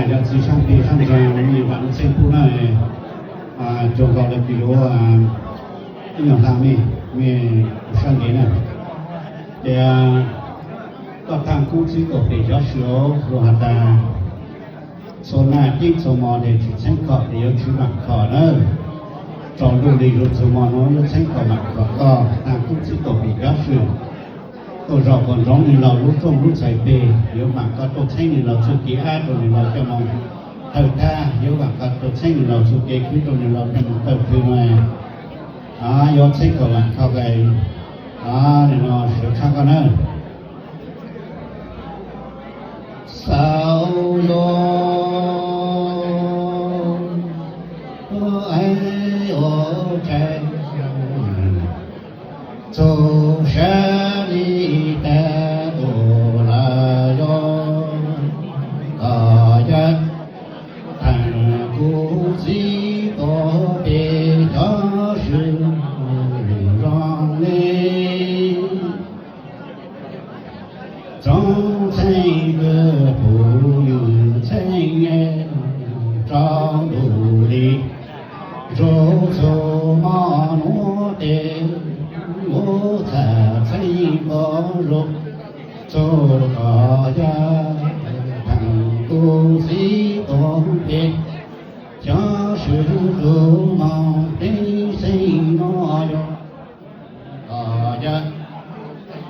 này là chỉ sang thì sang giờ mình vẫn xem khu này chỗ gọi là kiểu cái nhỏ làm mình sang cái này để có thằng cũng chỉ có để cho số rồi ta số này chính số mò để chỉ xem cọ để cho chú mặt cọ nữa trong lúc đi rồi số mò nó xem cọ mặt cọ thằng cũng chỉ có để cho số tôi rõ còn rõ như là lúc trong lúc chạy về nếu mà có tôi thấy như là sự kỹ ác rồi là cho mong thời ta nếu mà có tôi thấy như là sự kỹ cứ rồi là cho mong thời từ này do thấy của bạn không cái để nó sẽ khác con hơn sao lo ai ở trái cho sẽ đi ta đồ là do ở dân thằng cô gì có để cho sự rong lên trong thanh cơ phụ nữ thanh em trong đủ đi rồi số mà nó đến ngô thả thấy có rốt cho có ra thằng cô dĩ tổn biệt cho sự cứu mong đi sinh nó có ra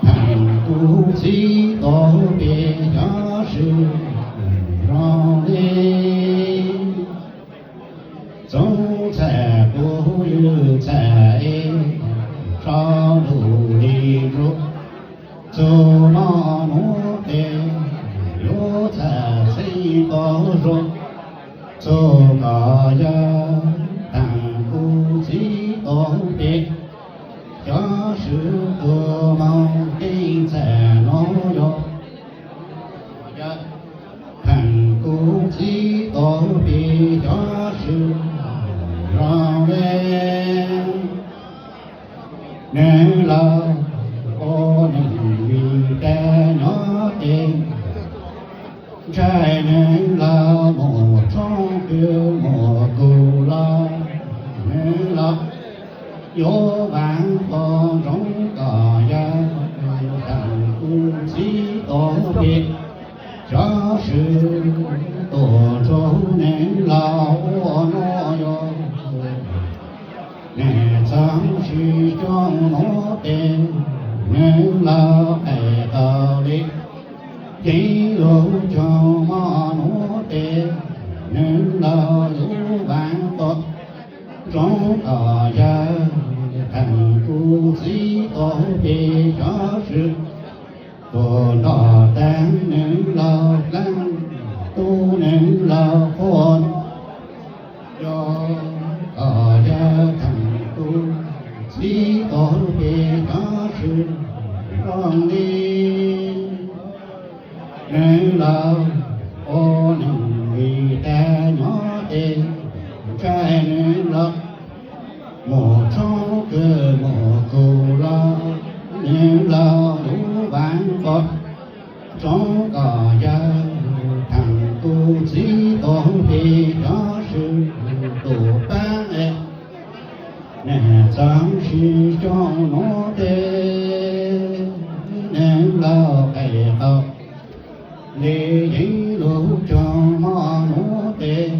thằng cô dĩ tổn biệt cho sự rong lên trong thẻ cô như thẻ cho đủ đi rút cho nó để lúa thả xây có rút cho cả gia thằng cô chỉ có biết cho sự cơ mong kinh sẽ nó do thằng cô chỉ có biết cho sự rong lên nên là ô nên vì ta nó tên trai nên là một trong kêu một cụ la nên là vô vàng con trong cỏ gia thằng cũng chỉ có biết cho sự tổ trốn nên là ô nó yo nè sáng suy trong nó tên nên là ai tao đi chỉ lúc cho mà nó tên nên là lũ bạn tốt trong cả gia thằng cô chỉ có về cho sự tổ đỏ đáng nên là lăng tu nên là con cho cả gia thằng cô chỉ có về cho sự con đi nên là ô nên vì ta nhỏ tên trai nên là một trong cơ một cụ la nên là lũ bạn con trong cả gia thằng cô chỉ có về cho sự tổ bán em nè sáng suy cho nó tên nên là cái học để dính lũ cho mà nó tên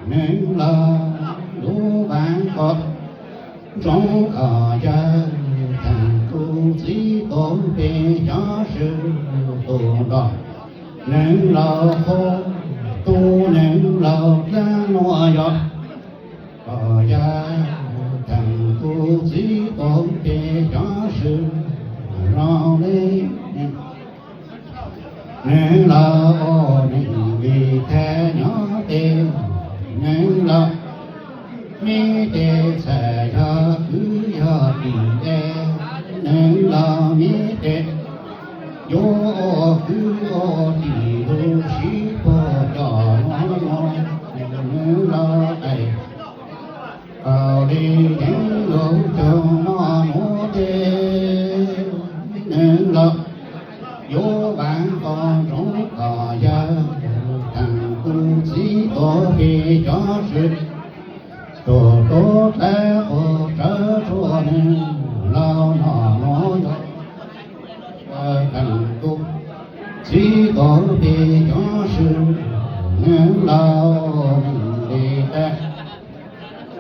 nên là lũ bán con trong cả gia thằng cô chỉ có về cho sự tổ đỏ nên là khô tu nên là ra nó giọt cả gia thằng cô chỉ có về cho sự rong lên nên là ô nên vì thế nhỏ tên nên là mi tê sẽ ra cứ ra tình tê nên là mi tê vô cứ ô thì đôi sĩ cô trò nó nên là ai vào đi những lúc cho nó tê nên là vô bạn con trong cỏ gia thằng cô chỉ tổ bị cho sự tổ tổ tế ô trở chua nên lao nọ nó thành cung chỉ tổ bị cho sự nên lao đi tế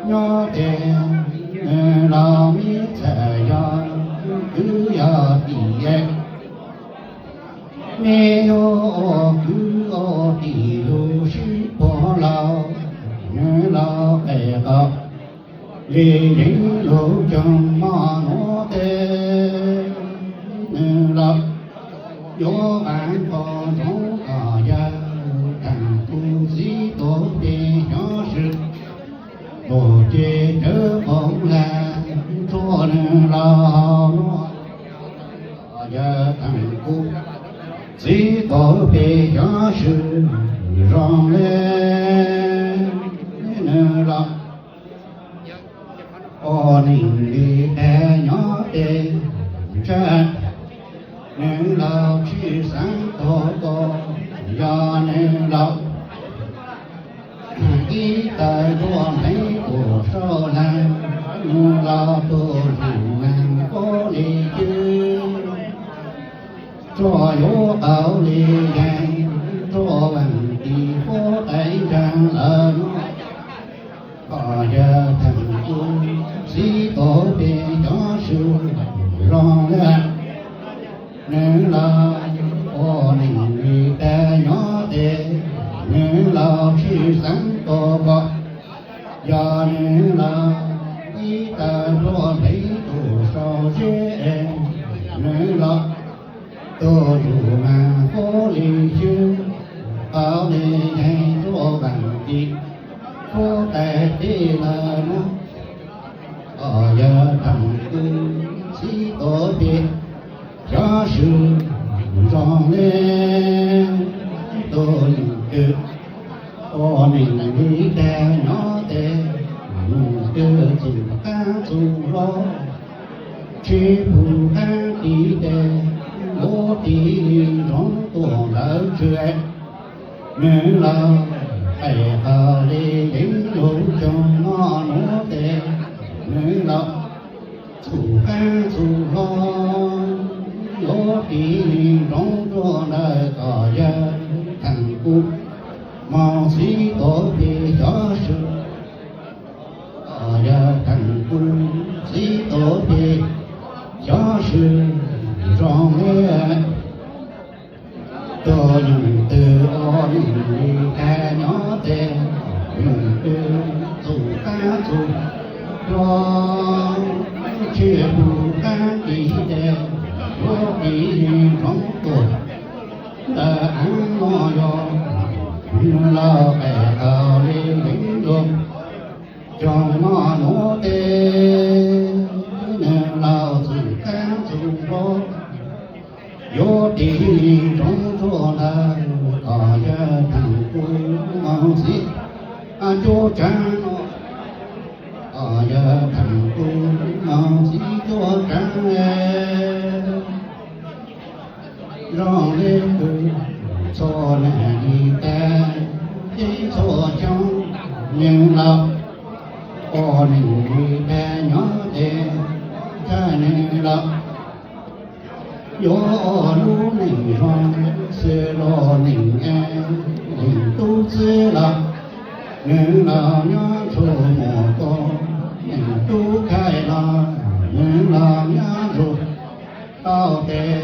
nhớ tiền lao mi sẽ ra cứ ya đi ye mê yo cứ o đi lu shi bỏ lao nhớ lao bè cọ lì dính lũ trong mà nó tê lao vô bản con thấu cỏ gia thành tu sĩ tổ đi cho sự tổ chế trở bóng là cho nên lao nó gia thành tu sĩ tổ đi cho sự rong lên nên lao ô ninh đi e nhỏ đê chân nên lao chi sáng tổ tổ do nên lao ý tại của mấy của sơ lan nên lao tu hành năng có lý chứ cho yếu ảo lý gan cho bằng kỳ phố tay trang ở nó có giờ thành quân sĩ tổ bị cho sự rong lên nên là ô ninh đi ta nhỏ tê nên là khi sáng tổ bọ do nên là ý ta lo lấy tổ sau chế nên là tổ dù mà phố lý chứ áo đi hay tổ bằng đi phố tay đi là nó ở giờ thành quân sĩ tổ bị cho sự rong lên tôi cứ ô mình là đi theo nó tê đưa dù ca dù lo chỉ phù ca đi tê bố đi rong tuồng lỡ chuyện nên là phải hờ đi đến đủ trong nó tê nên là dù ca dù lo lỗ đi rong tuồng đời cỏ gia thành cung mong sĩ tổ bị cho sự ở gia thành cung sĩ tổ bị cho sự rong lên tôi dùng từ ôn đi ca nhỏ tên dùng từ dù ca dù lo chia bù ca đi đen lỗ đi rong tuồng đã ăn mò yo lao bè cao lên lính luôn trong nó nô tê nên lao dù cá dù bó vô đi trong chỗ là có gia thằng quân mong xí anh chỗ trang nó có gia thằng quân mong xí chỗ trang rong lên cười cho nè đi ta đi cho trong nhưng lòng ô ninh đi ta nhỏ đê ta nên lòng vô lũ ninh rong xê lô ninh ninh tu xê lòng nên lòng nhỏ cho mồ con ninh tu khai lòng nên lòng nhỏ ruột tao tê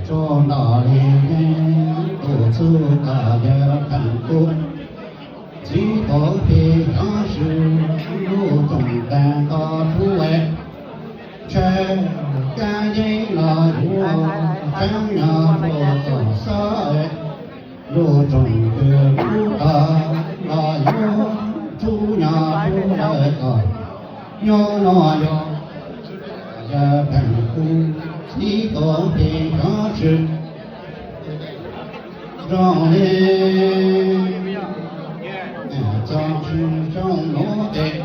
cho nó đi tổ sư cả gia thành cung chỉ có khi có sự lưu tổng đàn có thu hoạch che ca dây là đua trắng nhà bộ tổ sợi lưu tổng từ lưu ta là lưu chú nhà chú lợi cỏ nhô nó yo gia thành cung chỉ có khi có sự rong lên trong sự trong nỗ tệ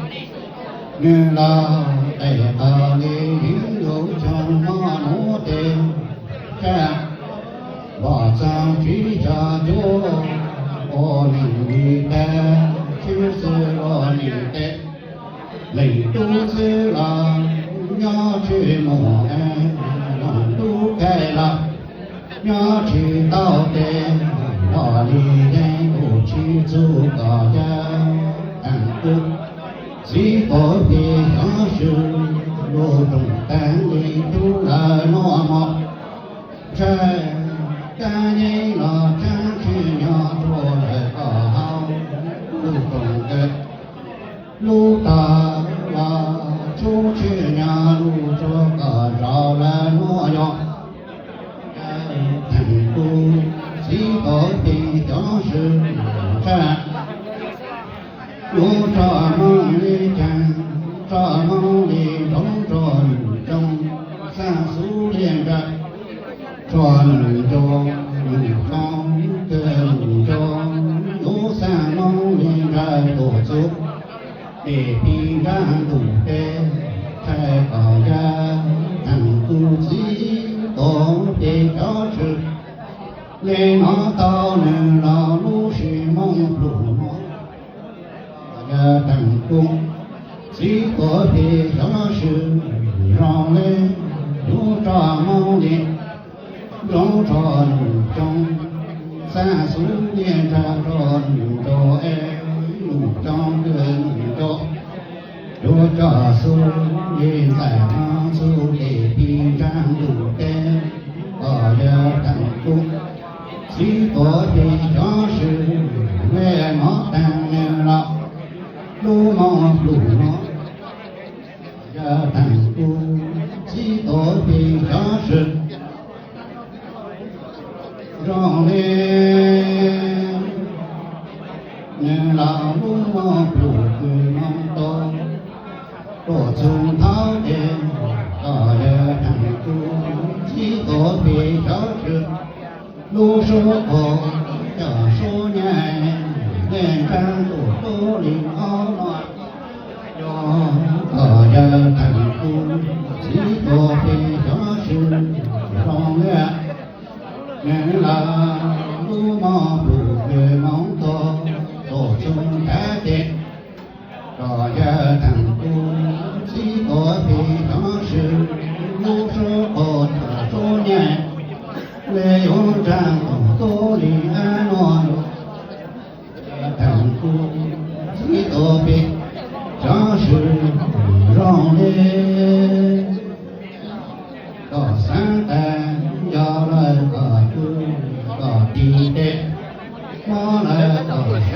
như là tệ ta đi hiến dấu trong nó nỗ tệ cha bỏ sang trí cha chúa ô ninh đi ta 是啦，要去莫爱，弄不开了，要去到底，我里人不去做个家，只可别相识，路中但你都来落寞，这感应了真去要做了个好，路中的路大了，出去呀路做个绕了落药，成都只可别相识，这。路上梦里站，这梦里中中三苏连着，转中跟中，有三梦连着多走，北平站路北，太高站，古迹东北小吃，来拿到人老路是梦路。等公，只可别相识，让人有这梦里，中着中，三苏连着着爱，路上跟着，有这苏连在杭州的平站路边，等公，只可别相识，来拿等人了。路忙，呀，等不几多别相识，让人老路忙多，多从头边，呀，等不几多别相识，路说过，呀说年。连山多林奥乱，要看顾几多悲伤事，让人来路忙不觉忙多，多从改变，要看顾几多悲伤事，路说多年，来用战多林安乱。几多别相识，让人到三代要来个地的，我来到山，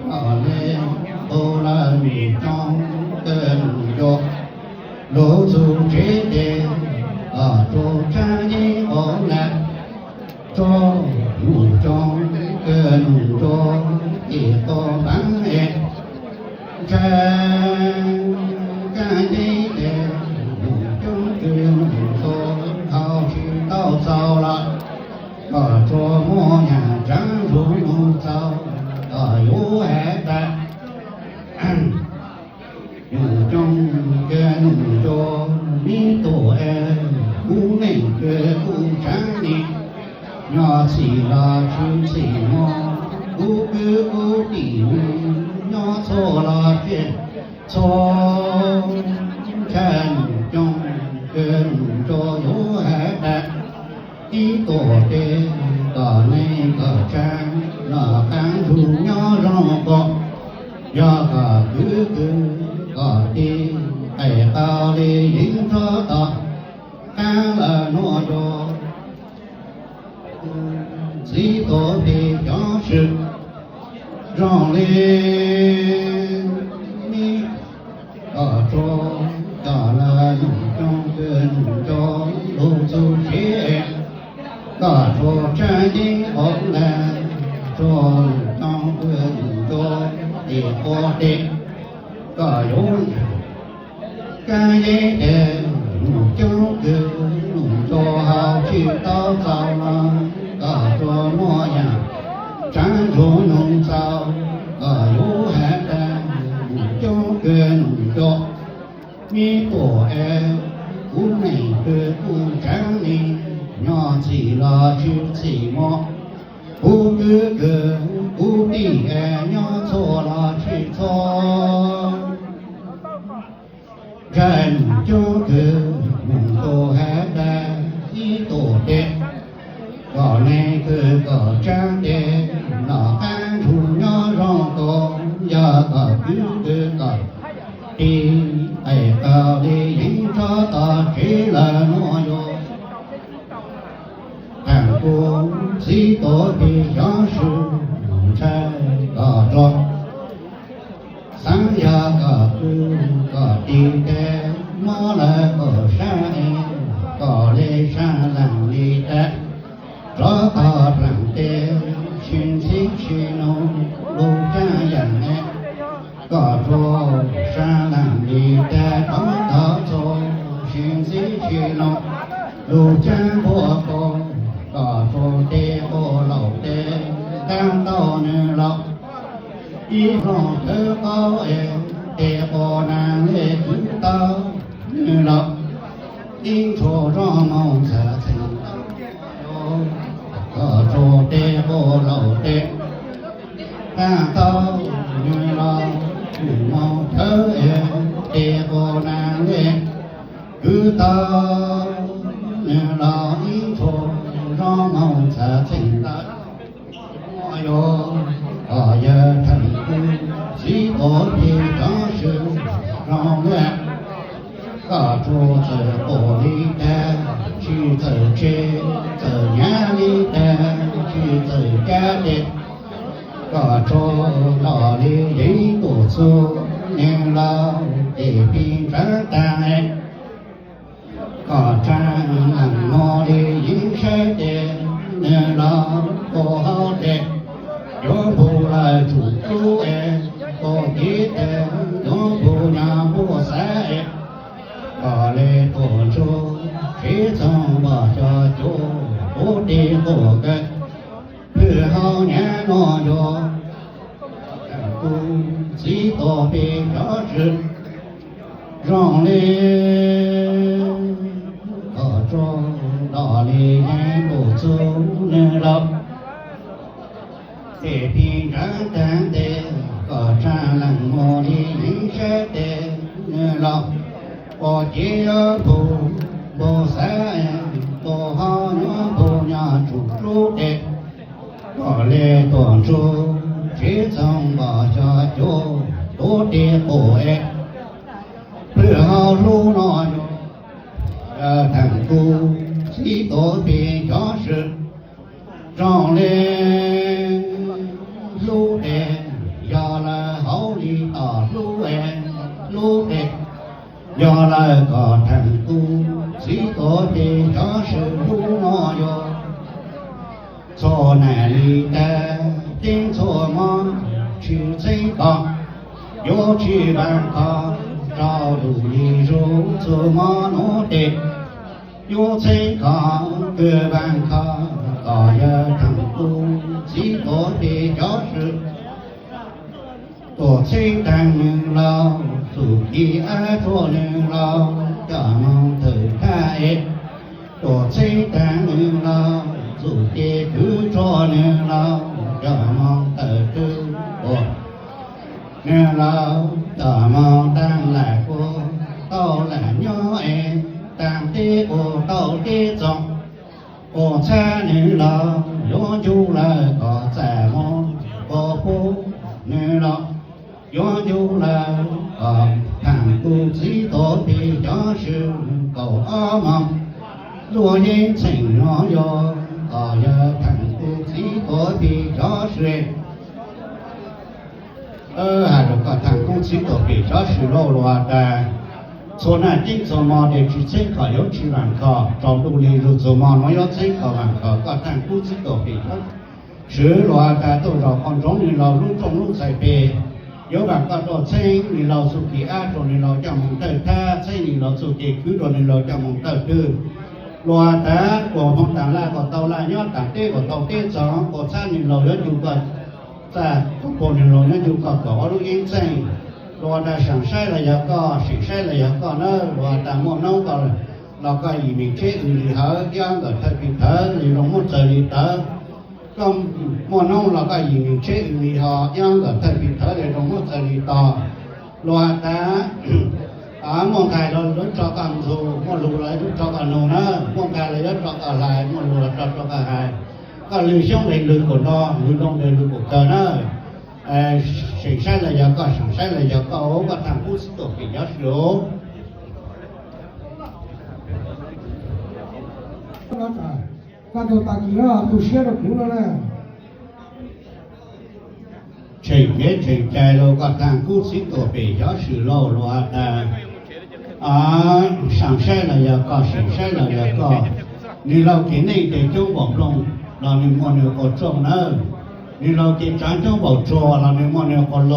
我来后来迷张跟着路走这的，做山的后来做路中跟着。一个半夜，真干净的路中跟着好去到早了，做模样真如早，有爱的，路中跟着你多爱，不能个不真理，要起了去起么？不地要错了别错，看中跟着有爱的，一多的到那个山，那看出要让个，要个个的爱到的人说道，看了诺着，几多的相识。让人你说到了路中跟着路走些，说真的后来说当跟着的我的有感应的路中跟路着好去到早了说模样。山中农造，有海的就跟着你多爱，不能个不真理，娘起了就寂寞，不个不必爱，娘错了去错。cho cứ mong tô hát đa ý tổ đệ có này cứ có trang đệ nó ăn thủ nhỏ rong có giờ có cứ có đi ai có đi những cho ta chỉ là nó vô hàng cô chỉ tổ đi gió sự trai có cho sáng giờ có cứ có đi kè mơ là có sáng có lê xa làng đi tết rõ có rằng tê xin xích xin nông lưu cha dành em có cho xa làng đi tết có thở cho xin xích xin nông lưu cha của con có cho tê ô lầu tê đang tao như lộc ý lòng thơ có em tê ô nàng lê cứ tao như lộc in cho rõ mong sợ thành có cho tê ô lầu tê đang tao như lộc mong thơ em tê ô nàng lê cứ tao như lộc in cho rõ mong sợ thành ở giờ thành cung chỉ có đi đó sự rong lẽ có cho thờ cổ đi ta chỉ thờ chê thờ nhã đi ta chỉ thờ cha đẹp có cho lò đi giấy tổ số nên lo để pin ra ta có trang làm ngô đi dính xe đẹp nên lo cô hao đẹp yo bu la chủ tu có biết yo bu nhà bu sa có lệ tổ chu chế trong bỏ cho chu bố đi tổ cái cứ hao nhã nó yo tu chỉ tổ bị rõ sự rong lên ở trong đỏ lì nhã bộ chu nên lộc để pin ra tan tê có cha lăng mô đi những xe tê như lộc có chỉ ở bồ sa bồ ho nó bồ nhà chủ tê có lệ tuần chu chỉ trong bỏ cho chú tổ tê bồ bữa hao lu nó thằng cu chỉ tổ pin cho sự trong lên lưu đèn do là hậu đi ở lưu đèn do là có thằng tu chỉ có để cho sự lưu nó vô cho này đi ta tiếng cho mong chỉ thấy con vô chỉ bằng con trao đủ đi rồi cho mong nó đẹp vô thấy con cơ bằng con có giờ thằng tu chỉ có để cho sự tổ chức tăng nhưng lo dù đi ai cho nhưng lo cho mong thời khai tổ chức tăng nhưng lo dù đi cứ cho nhưng lo cho mong thời cứ nhưng lo cho mong tăng lại cô tao là nhỏ em tăng tí cô tao tí trọng cô cha nhưng lo yo chú là có trả mong có phố nên là yo chú là thằng tu chỉ tổ thì cho sự cầu mong luôn những tình nó yo có giờ thằng tu chỉ tổ thì cho sự rồi có thằng tu chỉ tổ thì cho sự lo loạn ta số này chính số mà để chỉ chính khỏi yếu chỉ làm khó trong đủ lý rồi số mà nó yếu chính khỏi làm khó có thằng tu chỉ tổ thì đó sự loạn ta tôi rồi còn giống như là lúc trong lúc sai bề yếu bằng có tổ chính thì là sự kỳ ác rồi thì là cho mong tới ta chính thì là sự kỳ cứ rồi thì là cho mong tới tư loạn ta của phong tàng là của tàu là nhớ tàng tê của tàu tê gió của cha thì là yếu chịu cần ta không còn thì là nó chịu cần có lúc yên chính rồi ta sáng sai là giờ có sáng sai là giờ có nó rồi ta muốn nấu có là có gì mình chế thì hở giang ở thật bị thở thì nó muốn chơi đi thở còn muốn nấu là có gì mình chế thì họ giang ở thật bị thở thì nó muốn chơi đi to rồi ta ม่วงไก่เรารถจอกันโซม่วงลูไรรถจอกันโนนะม่วงไก่เรารถจอกันลายม่วงลูไรรถจอกันลายก็ลือช่องเลยลือกดนอลือลงเลยลือกดเจอนะสิ่งใช้เลยยาก็สิ่งใช้เลยยาก็ก็ทำผู้สิตัวปียอดโยก็ตัวตากีแล้วตัวเชี่ยเราผิวแล้วนะချိန်ရဲ့ချိန်ကြိုင်လို့ကတန်ကုစိတော်ပေရရှိလို့လောတာ想晒了呀个想晒了呀个你老给内的就往弄让你莫那个种呢你老给咱就往做让你莫那个来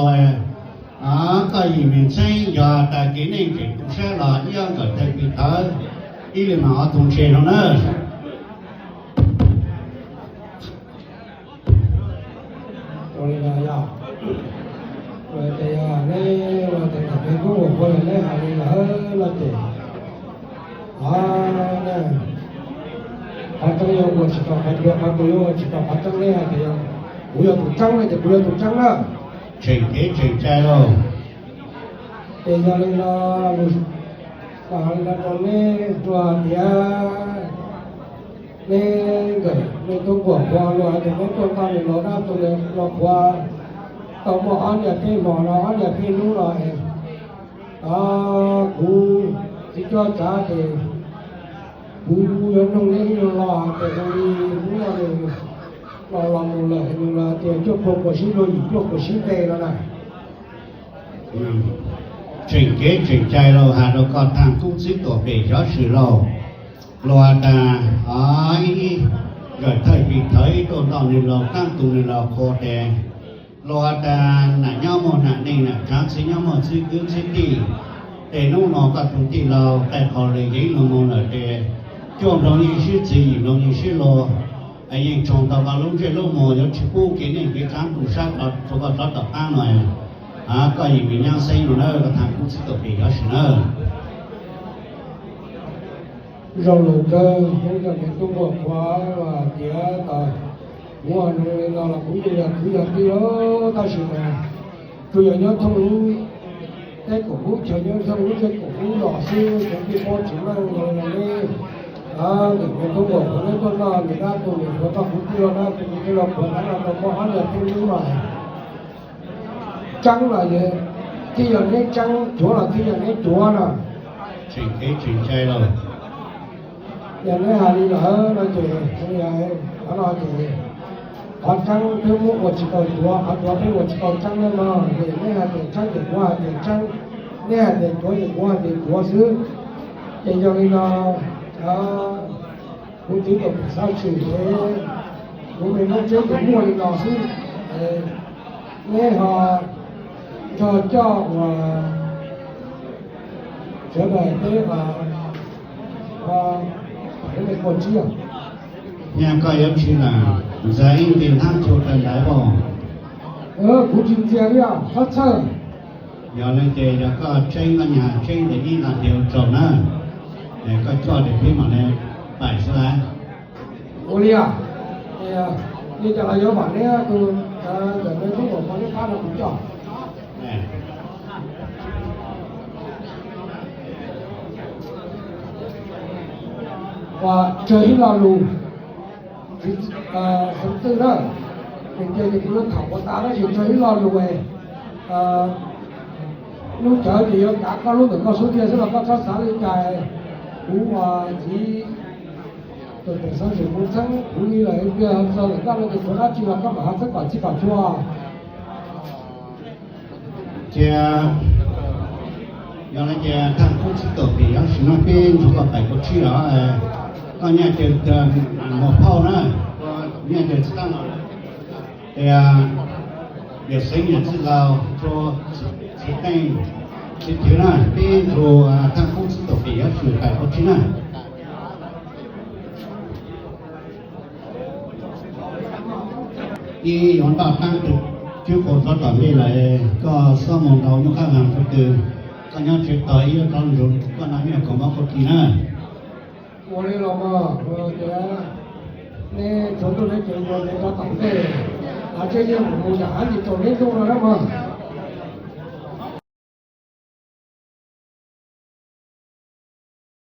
个一面真呀但给内的都晒了一样个在比他一里拿东西了呢我那个呀我这呀那我这个别跟我过来那还是那的那反正要我知道还不要我知道反正那样的呀不要赌张了就不要赌张了ချိန်给ချိန်ကြိုင်လို့这家里呢把那个那做的那个那中国话了还是那做到你老大做的老话到我安家给我了安家给路了กูที่จอจ้าเดกูยังต้องเลี้ยงรอแต่ตรงนี้รู้ว่าเลยเราลองดูเลยดูละเดี๋ยวจบพวกชิ้นโดยจบพวกชิ้นเตะแล้วนะချိန်给ချိန်ကြိုင်လို့ဟာတော့ကတန်ကုစိတော်ပေရရှိလို့လောတာrồi thầy bị thấy tôi đào nên là tăng tụ nên là khó đè lo ta là nhau một nạn này là sáng sinh nhau một suy cứu sinh đi để nó cả tụ đi là tại họ lấy giấy nó mong là để cho nó như sự gì nó như sự lo anh em chọn tao vào lúc chơi lúc mò cho chụp cú cái này cái sáng tụ sát là cho vào đó tập ăn rồi có gì mình nhau xây rồi nó cái thằng cũng sẽ tập bị đó nữa rồi lúc đó chúng ta mình tung vào khóa và tía ta mua nơi nào là cũng như là cứ là đi đó ta sử dụng cứ là nhớ thông lũ cái cổ vũ chờ nhớ thông lũ cái cổ vũ đỏ xưa cái cái con chỉ là người là đi để mình tung vào khóa con nào người ta tụi mình có ta cũng chưa đó thì cái lòng của nó là có hắn là thông lũ mà trắng là gì khi là cái trắng chúa là khi là cái chúa là chuyện chơi rồi giờ nó hà đi lỡ nó chị nó nói chị họ trắng thứ muốn một chỉ cầu chúa họ chúa thấy một chỉ cầu trắng lên mà để nó hà để trắng để qua để trắng nó hà để chúa để qua để chúa xứ để cho nên nó cũng chỉ có sao chịu thế cũng mình nó chết cũng mua đi lò xứ nghe họ cho và trở về thế và cái này còn chi à? Nhà coi em chỉ là giấy tiền tham cho trận đáy bò. Cũng chịu tiền đi à? Phát sơ. Giờ lên kề giờ có trên ở nhà trên để đi làm điều trộn á, để có cho để biết mà này bài số lá. Ôi đi à? Đi cho là nhớ bản đấy từ để bên thuốc của con phát là cũng cho. Và chơi là lù tháng tư đó mình chơi thì nó thảo của ta đó thì chơi là lù về lúc chơi thì đã có lúc được có số tiền rất là có sáng lên cài cũng chỉ từ từ sáng sớm cũng sáng cũng như là bây giờ sau này các lúc thì có đã chỉ là các bạn tất cả chỉ cả chua giờ là giờ thằng cũng chỉ tổ thì nó chỉ nói bên chúng ta phải có chi đó có nhà chơi một phao nữa nhà chơi tăng rồi thì để xây nhà chỉ là cho chỉ tay chỉ thiếu này bên rồi thằng cũng chỉ tổ thì nó chỉ phải có chi này đi dọn vào tăng từ chưa có cho tạm đi lại có sau một đầu những khách hàng từ có nhau chuyện tới trong rồi có nói việc có bao nhiêu nữa我哋落嘛，我哋呢做到呢做過你個tổng嘅，即係冇人喺度做呢種啦嘛。